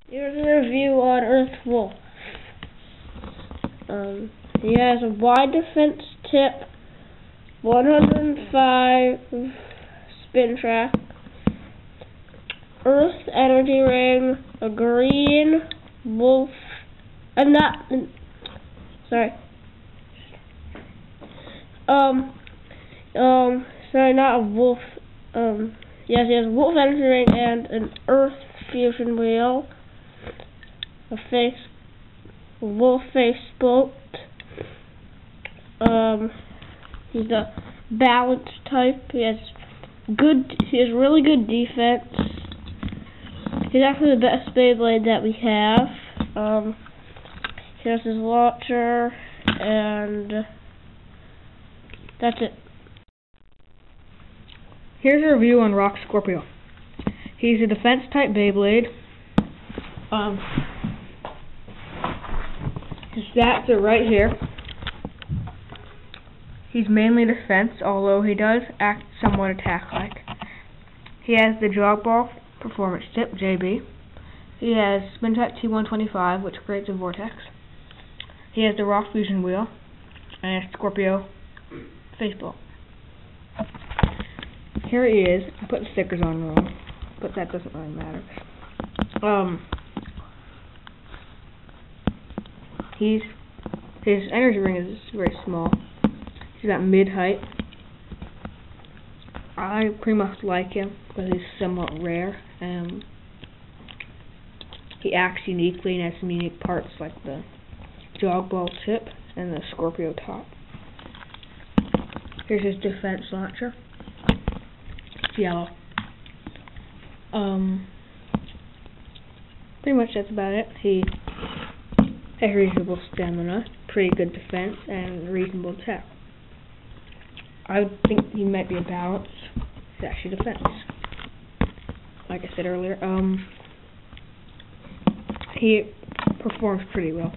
Here's a review on Earth Wolf. He has a wide defense tip, 105 spin track, Earth energy ring, a green wolf. Sorry, not a wolf. Yes, he has a wolf energy ring and an Earth fusion wheel, a wolf face boat. He's a balanced type. He has really good defense. He's actually the best BeyBlade that we have. He has his launcher, and that's it. Here's a review on Rock Scorpio. He's a defense type BeyBlade. His stats are right here. He's mainly defense, although he does act somewhat attack-like. He has the Jog Ball Performance Tip, JB. He has Spin Type T125, which creates a vortex. He has the Rock Fusion Wheel, and Scorpio Faceball. Here he is. I put the stickers on wrong, but that doesn't really matter. His energy ring is very small. He's at mid-height. I pretty much like him because he's somewhat rare. He acts uniquely and has some unique parts like the jog ball tip and the Scorpio top. Here's his defense launcher. It's yellow. Pretty much that's about it. He has reasonable stamina, pretty good defense, and reasonable attack. I would think he might be a balance. It's actually defense. Like I said earlier, he performs pretty well.